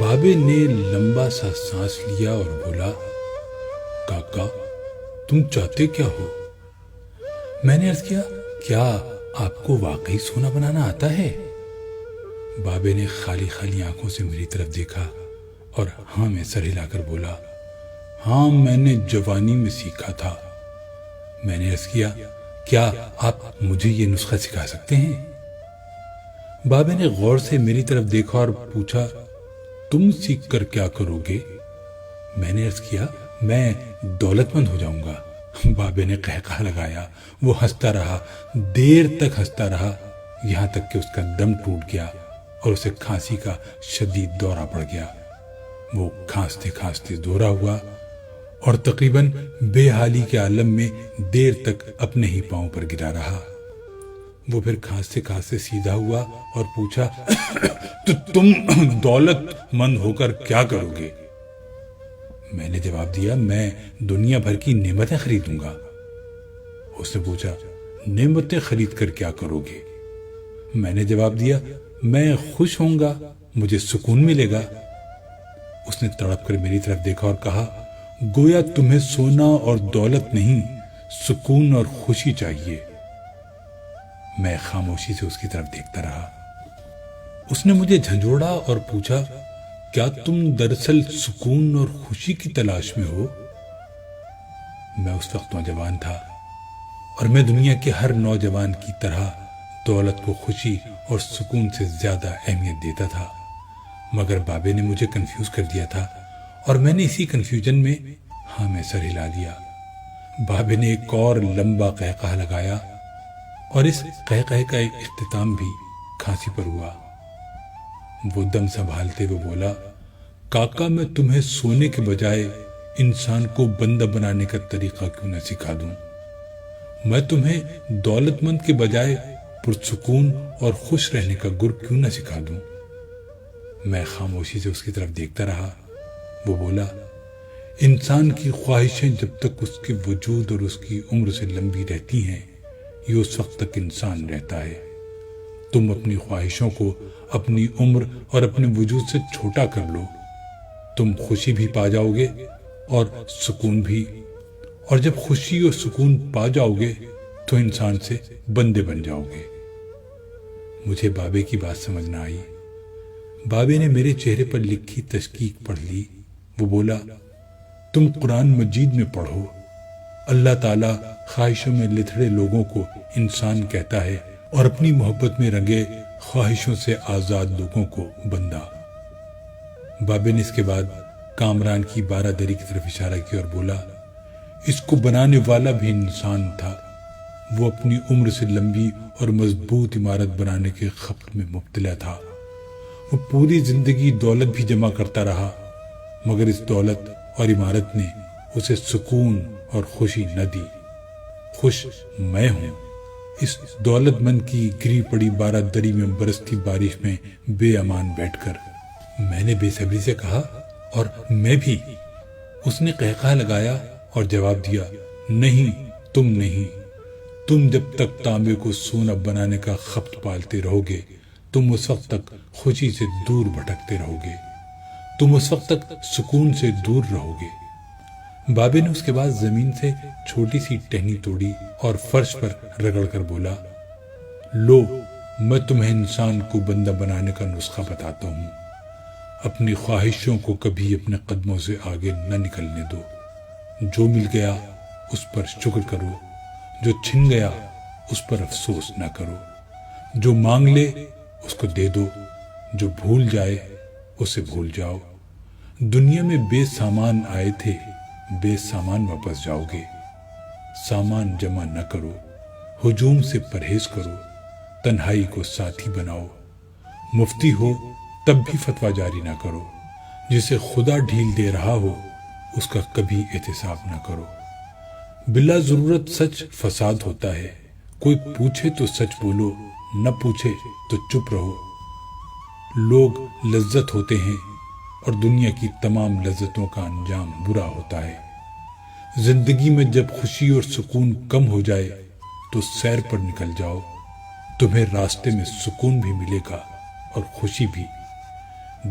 بابے نے لمبا سا سانس لیا اور بولا، کاکا تم چاہتے کیا ہو؟ میں نے عرض کیا، کیا آپ کو واقعی سونا بنانا آتا ہے؟ بابے نے خالی خالی آنکھوں سے میری طرف دیکھا اور ہاں میں سر ہلا کر بولا، ہاں میں نے جوانی میں سیکھا تھا۔ میں نے عرض کیا، کیا آپ مجھے یہ نسخہ سکھا سکتے ہیں؟ بابے نے غور سے میری طرف دیکھا اور پوچھا، تم سیکھ کر کیا کرو گے؟ میں نے عرض کیا، میں دولت مند ہو جاؤں گا۔ بابے نے قہقہہ لگایا، وہ ہنستا رہا، دیر تک ہنستا رہا، یہاں تک کہ اس کا دم ٹوٹ گیا اور اسے کھانسی کا شدید دورہ پڑ گیا۔ وہ کھانستے کھانستے دورہ ہوا اور تقریباً بے حالی کے عالم میں دیر تک اپنے ہی پاؤں پر گرا رہا۔ وہ پھر کھانستے کھانستے سیدھا ہوا اور پوچھا، تو تم دولت مند ہو کر کیا کرو گے؟ میں نے جواب دیا، میں دنیا بھر کی نعمتیں خریدوں گا۔ اس نے پوچھا، نعمتیں خرید کر کیا کرو گے؟ میں نے جواب دیا، میں خوش ہوں گا، مجھے سکون ملے گا۔ اس نے تڑپ کر میری طرف دیکھا اور کہا، گویا تمہیں سونا اور دولت نہیں، سکون اور خوشی چاہیے۔ میں خاموشی سے اس کی طرف دیکھتا رہا۔ اس نے مجھے جھنجھوڑا اور پوچھا، کیا تم دراصل سکون اور خوشی کی تلاش میں ہو؟ میں اس وقت نوجوان تھا اور میں دنیا کے ہر نوجوان کی طرح دولت کو خوشی اور سکون سے زیادہ اہمیت دیتا تھا، مگر بابے نے مجھے کنفیوز کر دیا تھا اور میں نے اسی کنفیوژن میں ہاں میں سر ہلا دیا۔ بابے نے ایک اور لمبا قہقہہ لگایا اور اس قہقہے کا ایک اختتام بھی کھانسی پر ہوا۔ وہ دم سنبھالتے ہوئے بولا، کاکا میں تمہیں سونے کے بجائے انسان کو بندہ بنانے کا طریقہ کیوں نہ سکھا دوں؟ میں تمہیں دولت مند کے بجائے پرسکون اور خوش رہنے کا گر کیوں نہ سکھا دوں؟ میں خاموشی سے اس کی طرف دیکھتا رہا۔ وہ بولا، انسان کی خواہشیں جب تک اس کے وجود اور اس کی عمر سے لمبی رہتی ہیں، یہ اس وقت تک انسان رہتا ہے۔ تم اپنی خواہشوں کو اپنی عمر اور اپنے وجود سے چھوٹا کر لو، تم خوشی بھی پا جاؤ گے اور سکون بھی، اور جب خوشی اور سکون پا جاؤ گے تو انسان سے بندے بن جاؤ گے۔ مجھے بابے کی بات سمجھ نہ آئی۔ بابے نے میرے چہرے پر لکھی تشکیک پڑھ لی۔ وہ بولا، تم قرآن مجید میں پڑھو، اللہ تعالیٰ خواہشوں میں لتھڑے لوگوں کو انسان کہتا ہے اور اپنی محبت میں رنگے خواہشوں سے آزاد لوگوں کو بندہ۔ بابے نے اس کے بعد کامران کی بارہ دری کی طرف اشارہ کیا اور بولا، اس کو بنانے والا بھی انسان تھا، وہ اپنی عمر سے لمبی اور مضبوط عمارت بنانے کے خبط میں مبتلا تھا۔ وہ پوری زندگی دولت بھی جمع کرتا رہا، مگر اس دولت اور عمارت نے اسے سکون اور خوشی نہ دی۔ خوش میں ہوں اس دولت مند کی گری پڑی بارہ دری میں برستی بارش میں بے امان بیٹھ کر۔ میں نے بے صبری سے کہا، اور میں بھی۔ اس نے قہقہہ لگایا اور جواب دیا، نہیں تم نہیں، تم جب تک تانبے کو سونا بنانے کا خبط پالتے رہو گے، تم اس وقت تک خوشی سے دور بھٹکتے رہو گے، تم اس وقت تک سکون سے دور رہو گے۔ بابے نے اس کے بعد زمین سے چھوٹی سی ٹہنی توڑی اور فرش پر رگڑ کر بولا، لو میں تمہیں انسان کو بندہ بنانے کا نسخہ بتاتا ہوں۔ اپنی خواہشوں کو کبھی اپنے قدموں سے آگے نہ نکلنے دو۔ جو مل گیا اس پر شکر کرو، جو چھن گیا اس پر افسوس نہ کرو، جو مانگ لے اس کو دے دو، جو بھول جائے اسے بھول جاؤ۔ دنیا میں بے سامان آئے تھے، بے سامان واپس جاؤ گے۔ سامان جمع نہ کرو، ہجوم سے پرہیز کرو، تنہائی کو ساتھی بناؤ۔ مفتی ہو تب بھی فتویٰ جاری نہ کرو، جسے خدا ڈھیل دے رہا ہو اس کا کبھی احتساب نہ کرو۔ بلا ضرورت سچ فساد ہوتا ہے، کوئی پوچھے تو سچ بولو، نہ پوچھے تو چپ رہو۔ لوگ لذت ہوتے ہیں اور دنیا کی تمام لذتوں کا انجام برا ہوتا ہے۔ زندگی میں جب خوشی اور سکون کم ہو جائے تو سیر پر نکل جاؤ، تمہیں راستے میں سکون بھی ملے گا اور خوشی بھی۔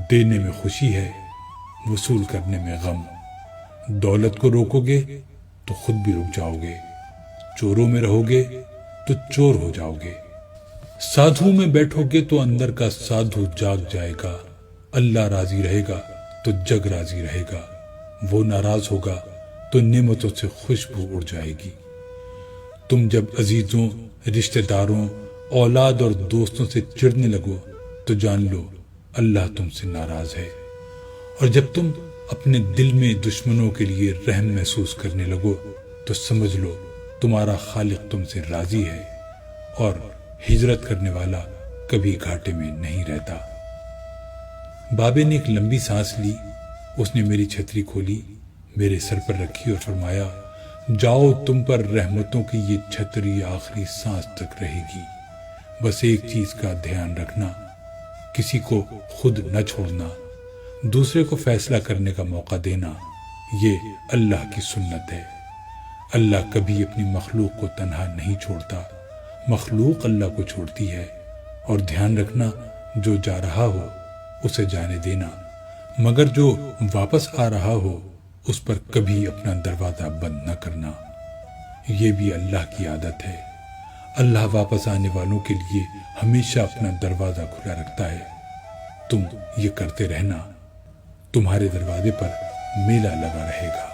دینے میں خوشی ہے، وصول کرنے میں غم۔ دولت کو روکو گے تو خود بھی رک جاؤ گے، چوروں میں رہو گے تو چور ہو جاؤ گے۔ سادھو میں بیٹھو گے تو اندر کا سادھو جاگ جائے گا۔ اللہ راضی رہے گا تو جگ راضی رہے گا، وہ ناراض ہوگا تو نعمتوں سے خوشبو اڑ جائے گی۔ تم جب عزیزوں، رشتہ داروں، اولاد اور دوستوں سے چڑھنے لگو تو جان لو اللہ تم سے ناراض ہے، اور جب تم اپنے دل میں دشمنوں کے لیے رحم محسوس کرنے لگو تو سمجھ لو تمہارا خالق تم سے راضی ہے، اور ہجرت کرنے والا کبھی گھاٹے میں نہیں رہتا۔ بابے نے ایک لمبی سانس لی، اس نے میری چھتری کھولی، میرے سر پر رکھی اور فرمایا، جاؤ، تم پر رحمتوں کی یہ چھتری آخری سانس تک رہے گی۔ بس ایک چیز کا دھیان رکھنا، کسی کو خود نہ چھوڑنا، دوسرے کو فیصلہ کرنے کا موقع دینا، یہ اللہ کی سنت ہے۔ اللہ کبھی اپنی مخلوق کو تنہا نہیں چھوڑتا، مخلوق اللہ کو چھوڑتی ہے۔ اور دھیان رکھنا، جو جا رہا ہو اسے جانے دینا، مگر جو واپس آ رہا ہو اس پر کبھی اپنا دروازہ بند نہ کرنا۔ یہ بھی اللہ کی عادت ہے، اللہ واپس آنے والوں کے لیے ہمیشہ اپنا دروازہ کھلا رکھتا ہے۔ تم یہ کرتے رہنا، تمہارے دروازے پر میلہ لگا رہے گا۔